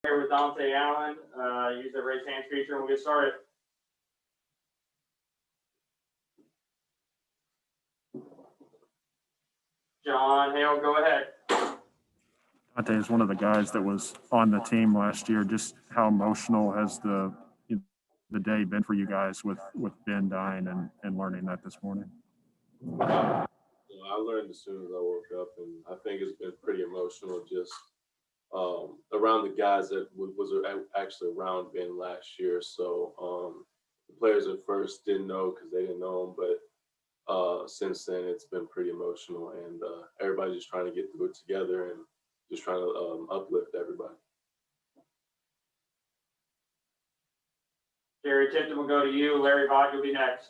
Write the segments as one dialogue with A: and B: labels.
A: Here with Dontaie Allen. Use the raise hands feature and we'll get started. John Hale, go ahead.
B: Dontaie is one of the guys that was on the team last year. Just how emotional has the day been for you guys with Ben dying and learning that this morning?
C: I learned as soon as I woke up, and I think it's been pretty emotional just around the guys that was actually around Ben last year. So the players at first didn't know because they didn't know him, but since then it's been pretty emotional, and everybody's just trying to get through it together and just trying to uplift everybody.
A: Jerry Tipton will go to you. Larry Vaught, you'll be next.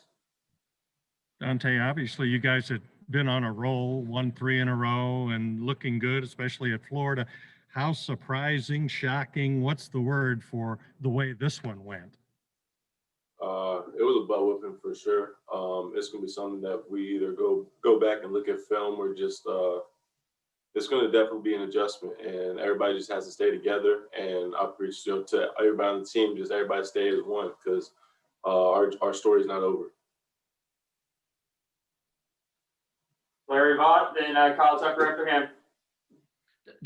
D: Dontaie, obviously you guys had been on a roll, won 3 in a row and looking good, especially at Florida. How surprising, shocking, what's the word for the way this one went?
C: It was a butt whipping for sure. It's going to be something that we either go back and look at film or just it's going to definitely be an adjustment, and everybody just has to stay together. And I preach to everybody on the team, just everybody stay as one, because our story's not over.
A: Larry Vaught, then Kyle Tucker after him.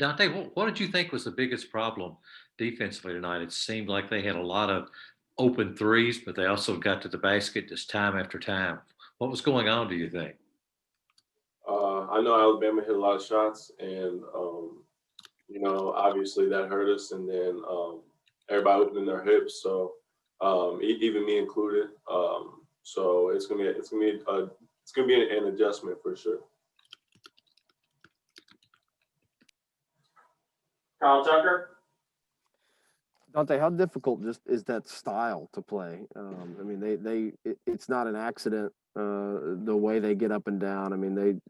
E: Dontaie, what did you think was the biggest problem defensively tonight? It seemed like they had a lot of open threes, but they also got to the basket just time after time. What was going on, do you think?
C: I know Alabama hit a lot of shots, and obviously that hurt us. And then everybody opening their hips, so even me included. So it's gonna be an adjustment for sure.
A: Kyle Tucker.
F: Dontaie, how difficult just is that style to play? I mean, it's not an accident the way they get up and down. I mean,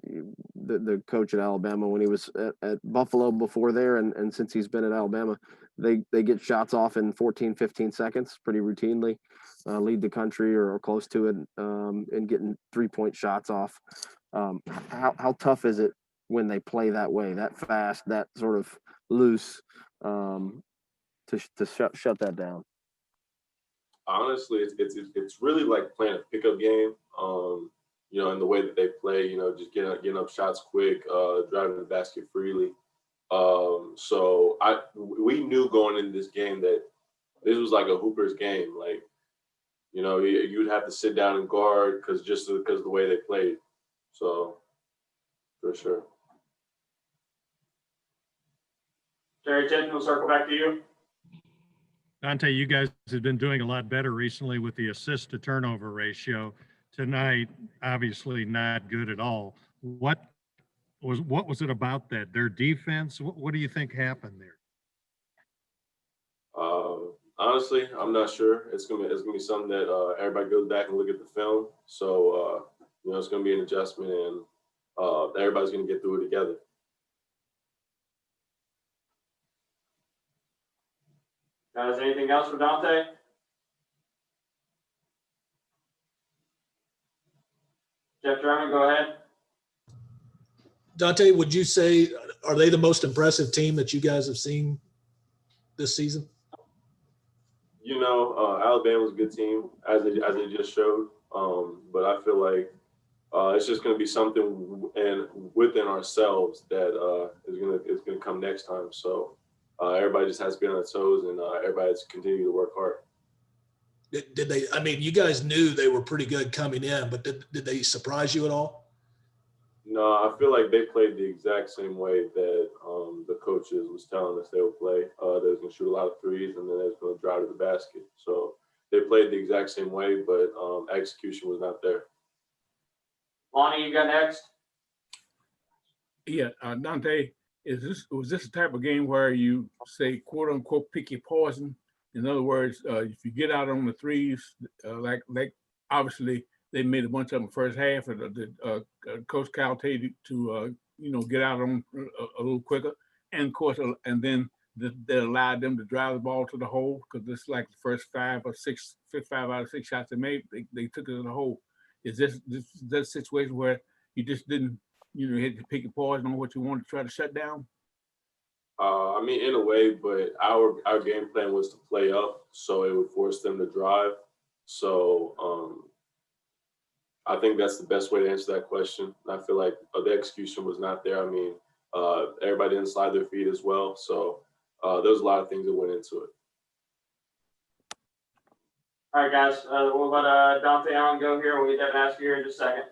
F: the coach at Alabama, when he was at Buffalo before there, and since he's been at Alabama, they get shots off in 14, 15 seconds pretty routinely, lead the country or close to it, and getting 3-point shots off. How tough is it when they play that way, that fast, that sort of loose? To shut that down?
C: Honestly, it's really like playing a pickup game. In the way that they play, just getting up shots quick, driving the basket freely. So we knew going into this game that this was like a Hooper's game. Like, you'd have to sit down and guard because of the way they played. So for sure.
A: Jerry Tipton, we'll circle back to you.
D: Dontaie, you guys have been doing a lot better recently with the assist to turnover ratio. Tonight, obviously not good at all. What was it about that? Their defense? What do you think happened there?
C: Honestly, I'm not sure. It's gonna be something that everybody goes back and look at the film. So it's gonna be an adjustment, and everybody's gonna get through it together.
A: Guys, anything else for Dontaie? Jeff Drummond, go ahead.
G: Dontaie, would you say, are they the most impressive team that you guys have seen this season?
C: Alabama's a good team, as they just showed. But I feel like it's just going to be something within ourselves that is gonna come next time. So everybody just has to be on their toes, and everybody has to continue to work hard.
G: Did they? I mean, you guys knew they were pretty good coming in, but did they surprise you at all?
C: No, I feel like they played the exact same way that the coaches was telling us they would play. They was going to shoot a lot of threes, and then they was going to drive to the basket. So they played the exact same way, but execution was not there.
A: Lonnie, you got next.
H: Yeah, Dontaie, was this a type of game where you say, quote unquote, pick your poison? In other words, if you get out on the threes, like obviously they made a bunch of them first half, and Coach Cal told you to get out on a little quicker, and of course, and then that allowed them to drive the ball to the hole, because this is like the first 5 out of 6 shots they made, they took it to the hole. Is this a situation where you just didn't, you had to pick your poison on what you wanted to try to shut down?
C: I mean, in a way, but our game plan was to play up, so it would force them to drive. So I think that's the best way to answer that question. I feel like the execution was not there. I mean, everybody didn't slide their feet as well, so there's a lot of things that went into it.
A: All right, guys, we'll let Dontaie on go here. We'll get Devin Askew here in just a second.